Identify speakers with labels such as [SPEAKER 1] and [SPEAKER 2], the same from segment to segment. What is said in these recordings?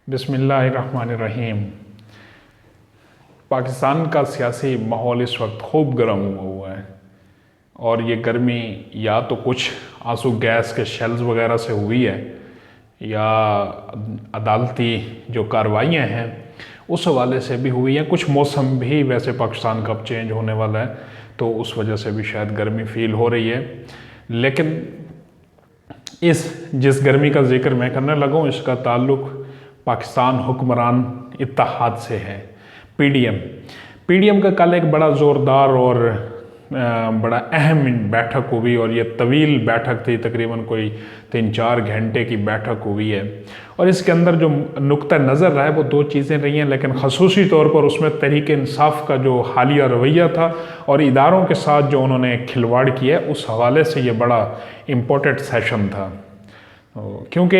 [SPEAKER 1] बिस्मिल्लाहिर्रहमानिर्रहीम। पाकिस्तान का सियासी माहौल इस वक्त खूब गर्म हुआ है और ये गर्मी या तो कुछ आंसू गैस के शेल्स वगैरह से हुई है या अदालती जो कार्रवाइयाँ हैं उस हवाले से भी हुई है। कुछ मौसम भी वैसे पाकिस्तान का अब चेंज होने वाला है तो उस वजह से भी शायद गर्मी फील हो रही है। लेकिन जिस गर्मी का जिक्र मैं करने लगा हूँ इसका ताल्लुक़ पाकिस्तान हुक्मरान इत्तेहाद से है, पीडीएम का कल एक बड़ा ज़ोरदार और बड़ा अहम बैठक हुई और ये तवील बैठक थी, तकरीबन कोई 3-4 घंटे की बैठक हुई है। और इसके अंदर जो नुक्ता नज़र रहा है वो दो चीज़ें रही हैं, लेकिन ख़ुसूसी तौर पर उसमें तहरीक इंसाफ का जो हालिया रवैया था और इदारों के साथ जो उन्होंने खिलवाड़ किया उस हवाले से ये बड़ा इम्पोर्टेंट सेशन था। क्योंकि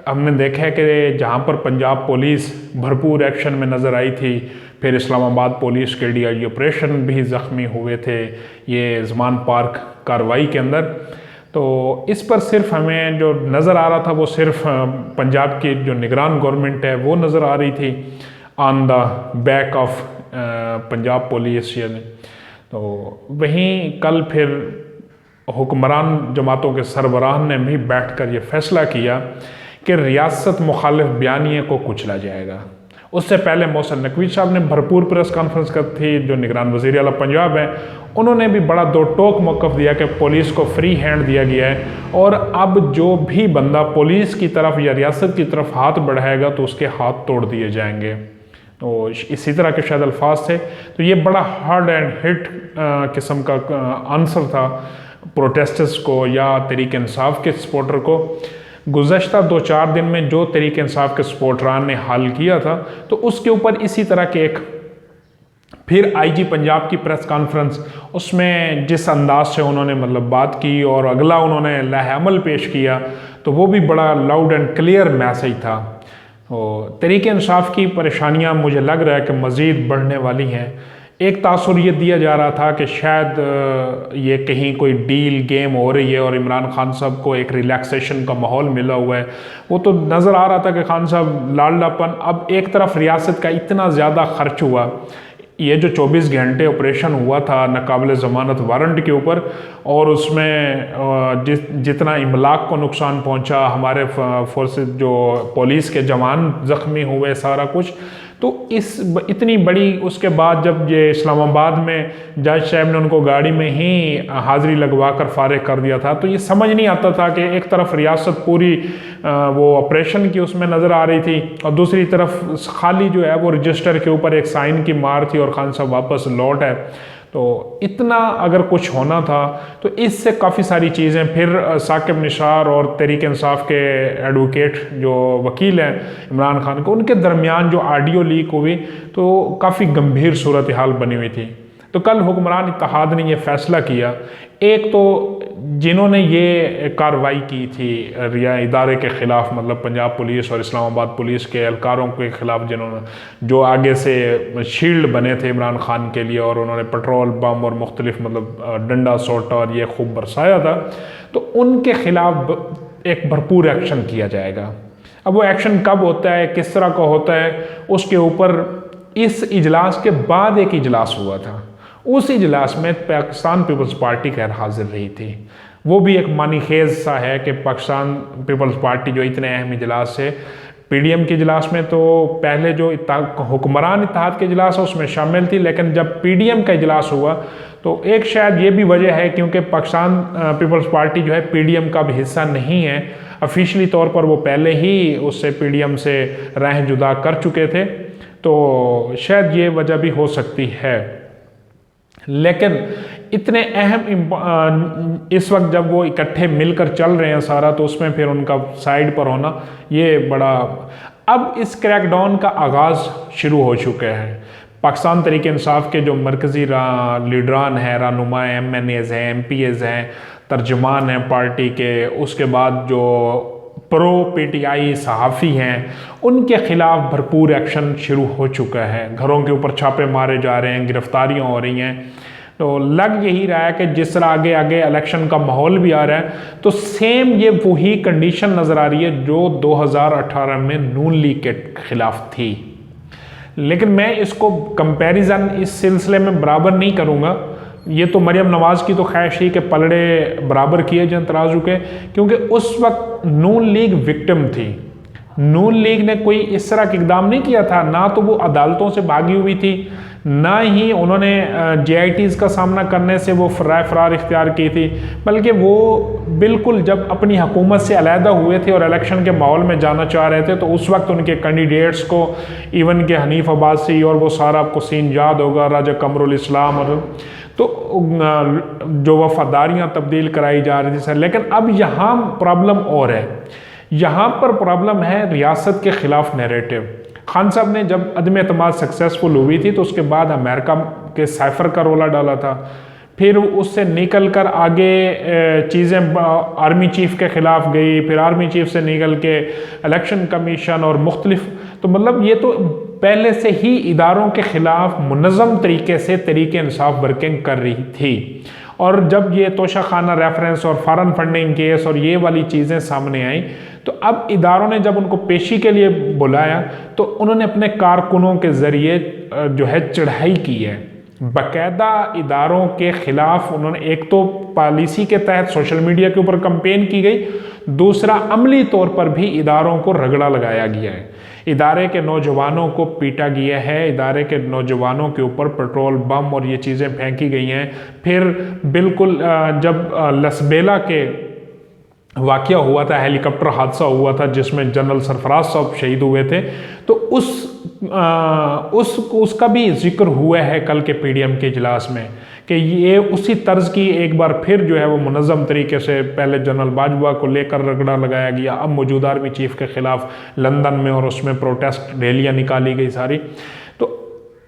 [SPEAKER 1] हमने देखा है कि जहाँ पर पंजाब पुलिस भरपूर एक्शन में नज़र आई थी, फिर इस्लामाबाद पुलिस के डीआईजी ऑपरेशन भी ज़ख्मी हुए थे ये ज़मान पार्क कार्रवाई के अंदर, तो इस पर सिर्फ हमें जो नज़र आ रहा था वो सिर्फ पंजाब की जो निगरान गवर्नमेंट है वो नज़र आ रही थी on the back of Punjab police. तो वहीं कल फिर हुक्मरान जमातों के सरबराह ने भी बैठकर ये फैसला किया कि रियासत मुखालिफ बयानिए को कुचला जाएगा। उससे पहले मोहसिन नकवी साहब ने भरपूर प्रेस कॉन्फ्रेंस कर थी, जो निगरान वज़ीर आला पंजाब है उन्होंने भी बड़ा दो टोक मौक़िफ़ दिया कि पुलिस को फ्री हैंड दिया गया है और अब जो भी बंदा पुलिस की तरफ या रियासत की तरफ हाथ बढ़ाएगा तो उसके हाथ तोड़ दिए जाएंगे। तो इसी तरह के शायद अल्फाज थे। तो ये बड़ा हार्ड एंड हिट किस्म का आंसर था प्रोटेस्टर्स को या तहरीक इंसाफ के सपोर्टर को। गुज़श्ता 2-4 दिन में जो तहरीक इंसाफ के सपोर्टरान ने हल किया था तो उसके ऊपर इसी तरह के एक फिर आईजी पंजाब की प्रेस कॉन्फ्रेंस, उसमें जिस अंदाज से उन्होंने बात की और अगला उन्होंने लह अमल पेश किया तो वो भी बड़ा लाउड एंड क्लियर मैसेज था। तो तहरीक इंसाफ की परेशानियां मुझे लग रहा है कि मज़ीद बढ़ने वाली हैं। एक तासुर ये दिया जा रहा था कि शायद ये कहीं कोई डील गेम हो रही है और इमरान खान साहब को एक रिलैक्सेशन का माहौल मिला हुआ है। वो तो नज़र आ रहा था कि खान साहब लाडलापन, अब एक तरफ रियासत का इतना ज़्यादा खर्च हुआ, ये जो 24 घंटे ऑपरेशन हुआ था नाकाबिल ज़मानत वारंट के ऊपर और उसमें जितना इमलाक को नुकसान पहुंचा, हमारे फोर्सेस जो पुलिस के जवान ज़ख्मी हुए, सारा कुछ, तो इतनी बड़ी उसके बाद जब ये इस्लामाबाद में जज साहब ने उनको गाड़ी में ही हाज़िरी लगवा कर फारिग कर दिया था, तो ये समझ नहीं आता था कि एक तरफ रियासत पूरी वो ऑपरेशन की उसमें नज़र आ रही थी और दूसरी तरफ खाली जो है वो रजिस्टर के ऊपर एक साइन की मार थी और खान साहब वापस लौट है। तो इतना अगर कुछ होना था तो इससे काफ़ी सारी चीज़ें फिर साकिब निसार और तहरीक इंसाफ के एडवोकेट जो वकील हैं इमरान खान को, उनके दरमियान जो ऑडियो लीक हुई तो काफ़ी गंभीर सूरत हाल बनी हुई थी। तो कल हुक्मरान इत्तेहाद ने ये फ़ैसला किया, एक तो जिन्होंने ये कार्रवाई की थी रिया इदारे के ख़िलाफ़, पंजाब पुलिस और इस्लामाबाद पुलिस के एहलकारों के ख़िलाफ़, जिन्होंने जो आगे से शील्ड बने थे इमरान खान के लिए और उन्होंने पेट्रोल बम और मुख्तलिफ डंडा सोटा और ये खूब बरसाया था, तो उनके ख़िलाफ़ एक भरपूर एक्शन किया जाएगा। अब वो एक्शन कब होता है, किस तरह का होता है, उसके ऊपर इस इजलास के बाद एक इजलास हुआ था। उस इजलास में पाकिस्तान पीपल्स पार्टी गैर हाजिर रही थी। वो भी एक मानीखेज सा है कि पाकिस्तान पीपल्स पार्टी जो इतने अहम इजलास है, पीडीएम के इजलास में तो पहले जो हुक्मरान इत्तेहाद के इजलास है उसमें शामिल थी, लेकिन जब पीडीएम का इजलास हुआ तो एक शायद ये भी वजह है क्योंकि पाकिस्तान पीपल्स पार्टी जो है पीडीएम का भी हिस्सा नहीं है, ऑफिशियली तौर पर वो पहले ही उससे पीडीएम से राह जुदा कर चुके थे, तो शायद ये वजह भी हो सकती है। लेकिन इतने अहम इस वक्त जब वो इकट्ठे मिलकर चल रहे हैं सारा, तो उसमें फिर उनका साइड पर होना ये बड़ा, अब इस क्रैकडाउन का आगाज़ शुरू हो चुका है। पाकिस्तान तहरीक इंसाफ के जो मरकज़ी लीडरान हैं, रहनुमा MNAs हैं, MPAs हैं, तर्जुमान हैं पार्टी के, उसके बाद जो प्रो PTI सहाफ़ी हैं, उनके ख़िलाफ़ भरपूर एक्शन शुरू हो चुका है। घरों के ऊपर छापे मारे जा रहे हैं, गिरफ्तारियां हो रही हैं। तो लग यही रहा है कि जिस तरह आगे आगे इलेक्शन का माहौल भी आ रहा है, तो सेम ये वही कंडीशन नज़र आ रही है जो 2018 में नून लीग के खिलाफ थी। लेकिन मैं इसको कंपैरिजन इस सिलसिले में बराबर नहीं करूँगा। ये तो मरियम नवाज़ की तो ख्वाहिश ही कि पलड़े बराबर किए जाएं तराजू के, क्योंकि उस वक्त नून लीग विक्टिम थी। नून लीग ने कोई इस तरह का इकदाम नहीं किया था, ना तो वो अदालतों से भागी हुई थी, ना ही उन्होंने JITs का सामना करने से वो फरार इख्तियार की थी, बल्कि वो बिल्कुल जब अपनी हुकूमत से अलहदा हुए थे और इलेक्शन के माहौल में जाना चाह रहे थे, तो उस वक्त उनके कैंडिडेट्स को इवन के हनीफ अब्बासी और वो सारा आपको सीन याद होगा, राजा कमरुल इस्लाम, और तो जो वफादारियाँ तब्दील कराई जा रही थी सर। लेकिन अब यहाँ प्रॉब्लम और है, यहाँ पर प्रॉब्लम है रियासत के ख़िलाफ़ नैरेटिव। खान साहब ने जब अदम एतमाद सक्सेसफुल हुई थी तो उसके बाद अमेरिका के साइफर का रोला डाला था, फिर उससे निकल कर आगे चीज़ें आर्मी चीफ के ख़िलाफ़ गई, फिर आर्मी चीफ से निकल के इलेक्शन कमीशन और मुख्तलिफ, तो मतलब ये तो पहले से ही इदारों के ख़िलाफ़ मुनज़्ज़म तरीके से तरीके इंसाफ वर्किंग कर रही थी। और जब ये तोशा खाना रेफरेंस और फॉरेन फंडिंग केस और ये वाली चीज़ें सामने आई, तो अब इदारों ने जब उनको पेशी के लिए बुलाया तो उन्होंने अपने कारकुनों के ज़रिए जो है चढ़ाई की है। बाकायदा इदारों के ख़िलाफ़ उन्होंने एक तो पॉलिसी के तहत सोशल मीडिया के ऊपर कैंपेन की गई, दूसरा अमली तौर पर भी इदारों को रगड़ा लगाया गया है। इदारे के नौजवानों को पीटा गया है, इदारे के नौजवानों के ऊपर पेट्रोल बम और ये चीज़ें फेंकी गई हैं। फिर बिल्कुल जब लसबेला के वाक़या हुआ था, हेलीकॉप्टर हादसा हुआ था जिसमें जनरल सरफराज साहब शहीद हुए थे, तो उसका भी जिक्र हुआ है कल के PDM के इजलास में कि ये उसी तर्ज की एक बार फिर जो है वो मुनज़्ज़म तरीके से पहले जनरल बाजवा को लेकर रगड़ा लगाया गया, अब मौजूदा आर्मी चीफ के ख़िलाफ़ लंदन में और उसमें प्रोटेस्ट रैलियाँ निकाली गई सारी। तो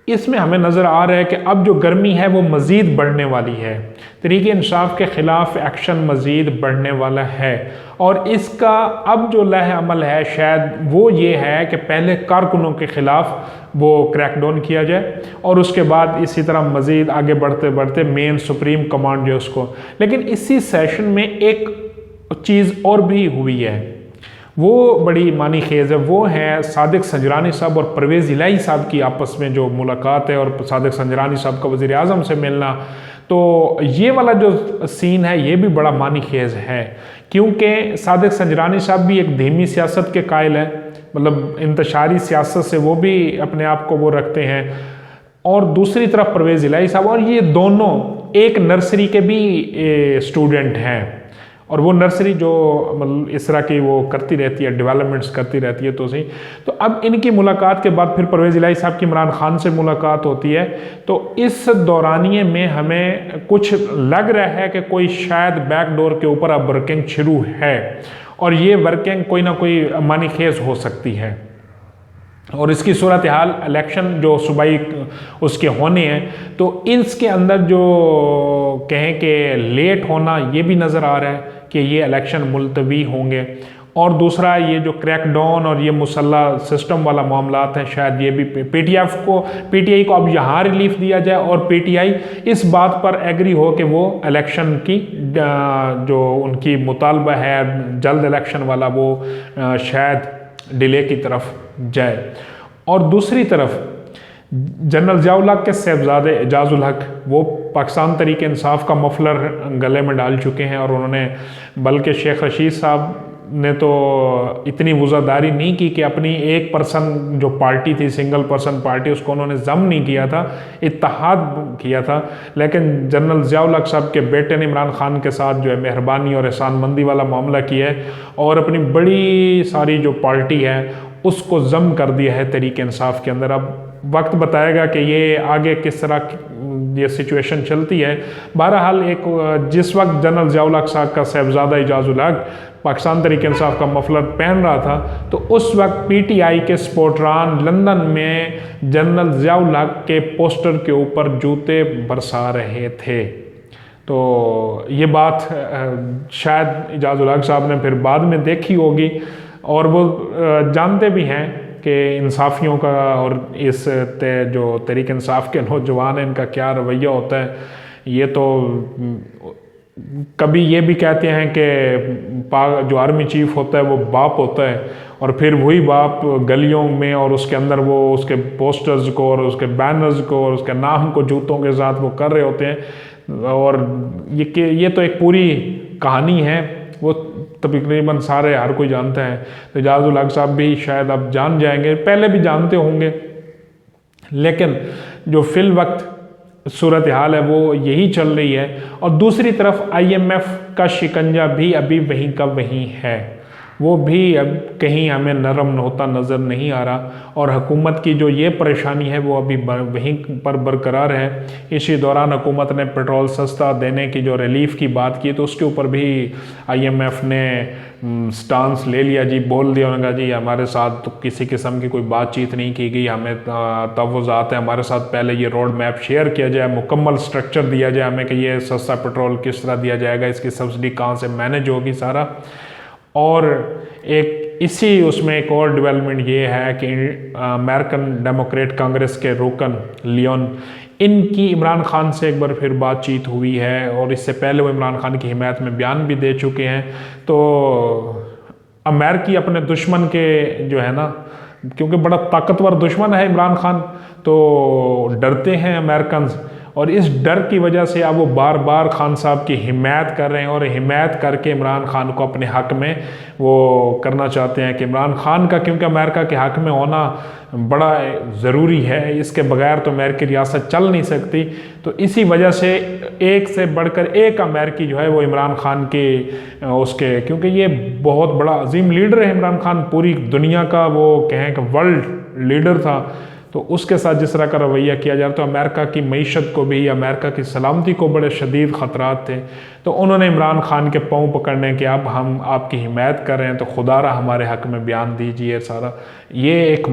[SPEAKER 1] इसमें हमें नज़र आ रहा है कि अब जो गर्मी है वो मज़ीद बढ़ने वाली है, तरीके इंसाफ के ख़िलाफ़ एक्शन मज़ीद बढ़ने वाला है। और इसका अब जो लह अमल है शायद वो ये है कि पहले कारकुनों के ख़िलाफ़ वो क्रैकडाउन किया जाए और उसके बाद इसी तरह मज़ीद आगे बढ़ते बढ़ते मेन सुप्रीम कमांड जो उसको। लेकिन इसी सेशन में एक चीज़ और भी हुई है, वो बड़ी मानी खेज़ है, वो है सादिक संजरानी साहब और परवेज़ इलाही साहब की आपस में जो मुलाकात है और सादिक संजरानी साहब का वज़ीर आज़म से मिलना। तो ये वाला जो सीन है ये भी बड़ा मानी खेज़ है, क्योंकि सादिक संजरानी साहब भी एक धीमी सियासत के कायल हैं, मतलब इंतशारी सियासत से वो भी अपने आप को वो रखते हैं, और दूसरी तरफ परवेज़ इलाही साहब, और ये दोनों एक नर्सरी के भी स्टूडेंट हैं। और वो नर्सरी जो मतलब इस तरह की वो करती रहती है, डेवलपमेंट्स करती रहती है। तो अब इनकी मुलाकात के बाद फिर परवेज़ इलाही साहब की इमरान खान से मुलाकात होती है। तो इस दौरानिए में हमें कुछ लग रहा है कि कोई शायद बैकडोर के ऊपर अब वर्किंग शुरू है, और ये वर्किंग कोई ना कोई मानी खेज हो सकती है। और इसकी सूरत हाल इलेक्शन जो सूबाई उसके होने हैं, तो इसके अंदर जो कहें कि लेट होना ये भी नज़र आ रहा है कि ये इलेक्शन मुलतवी होंगे। और दूसरा ये जो क्रैकडाउन और ये मुसल्ला सिस्टम वाला मामलात हैं, शायद ये भी PTI को अब यहाँ रिलीफ दिया जाए और PTI इस बात पर एग्री हो कि वो इलेक्शन की जो उनकी मुतालबा है जल्द इलेक्शन वाला वो शायद डिले की तरफ जाए। और दूसरी तरफ जनरल ज़ियाउल हक के साहबजादे एजाजुल हक वो पाकिस्तान तरीके इंसाफ का मफलर गले में डाल चुके हैं, और उन्होंने बल्कि शेख रशीद साहब ने तो इतनी वज़ादारी नहीं की कि अपनी एक पर्सन जो पार्टी थी, सिंगल पर्सन पार्टी, उसको उन्होंने जम नहीं किया था, इत्तेहाद किया था। लेकिन जनरल ज़ियाउल हक साहब के बेटे ने इमरान खान के साथ जो है मेहरबानी और एहसानमंदी वाला मामला किया है, और अपनी बड़ी सारी जो पार्टी है उसको जम कर दिया है तरीके इंसाफ के अंदर। अब वक्त बताएगा कि ये आगे किस तरह ये सिचुएशन चलती है। बहरहाल एक जिस वक्त जनरल ज़ियाउल हक साहब का साहबजादा एजाजुल हक पाकिस्तान तरीके इंसाफ का मफलर पहन रहा था, तो उस वक्त PTI के सपोर्टरान लंदन में जनरल ज़ियाउल हक के पोस्टर के ऊपर जूते बरसा रहे थे। तो ये बात शायद एजाजुल हक साहब ने फिर बाद में देखी होगी, और वो जानते भी हैं कि इंसाफियों का और इस जो तरीके इंसाफ के नौजवान हैं इनका क्या रवैया होता है ये तो कभी ये भी कहते हैं कि जो आर्मी चीफ होता है वो बाप होता है, और फिर वही बाप गलियों में और उसके अंदर वो उसके पोस्टर्स को और उसके बैनर्स को और उसके नाम को जूतों के साथ वो कर रहे होते हैं। और ये तो एक पूरी कहानी है, वो तकरीबन सारे हर कोई जानता है। तो एजाजुल हक साहब भी शायद अब जान जाएंगे, पहले भी जानते होंगे, लेकिन जो फिल वक्त सूरत हाल है वो यही चल रही है। और दूसरी तरफ IMF का शिकंजा भी अभी वहीं का वहीं है, वो भी अब कहीं हमें नरम होता नज़र नहीं आ रहा। और हुकूमत की जो ये परेशानी है वो अभी वहीं पर बरकरार है। इसी दौरान हुकूमत ने पेट्रोल सस्ता देने की जो रिलीफ की बात की, तो उसके ऊपर भी IMF ने स्टांस ले लिया जी, बोल दिया उन्होंने कहा जी हमारे साथ तो किसी किस्म की कोई बातचीत नहीं की गई, हमें तवज़ात है, हमारे साथ पहले ये रोड मैप शेयर किया जाए, मुकम्मल स्ट्रक्चर दिया जाए हमें कि ये सस्ता पेट्रोल किस तरह दिया जाएगा, इसकी सब्सिडी कहाँ से मैनेज होगी सारा। और एक इसी उसमें एक और डेवलपमेंट ये है कि अमेरिकन डेमोक्रेट कांग्रेस के रुकन लियोन, इनकी इमरान खान से एक बार फिर बातचीत हुई है, और इससे पहले वो इमरान खान की हिमायत में बयान भी दे चुके हैं। तो अमेरिकी अपने दुश्मन के जो है ना, क्योंकि बड़ा ताकतवर दुश्मन है इमरान खान, तो डरते हैं अमेरिकन, और इस डर की वजह से अब वो बार बार खान साहब की हिमायत कर रहे हैं, और हिमायत करके इमरान खान को अपने हक में वो करना चाहते हैं कि इमरान खान का, क्योंकि अमेरिका के हक में होना बड़ा ज़रूरी है, इसके बगैर तो अमेरिकी रियासत चल नहीं सकती। तो इसी वजह से एक से बढ़कर एक अमेरिकी जो है वो इमरान खान के उसके, क्योंकि ये बहुत बड़ा अजीम लीडर है इमरान खान, पूरी दुनिया का वो कहें कि वर्ल्ड लीडर था, तो उसके साथ जिस तरह का रवैया किया जा रहा, तो अमेरिका की मईशत को भी, अमेरिका की सलामती को बड़े शदीद ख़तरात थे। तो उन्होंने इमरान खान के पाँव पकड़ने के, अब हम आपकी हिमायत कर रहे हैं तो खुदारा हमारे हक़ में बयान दीजिए सारा, ये एक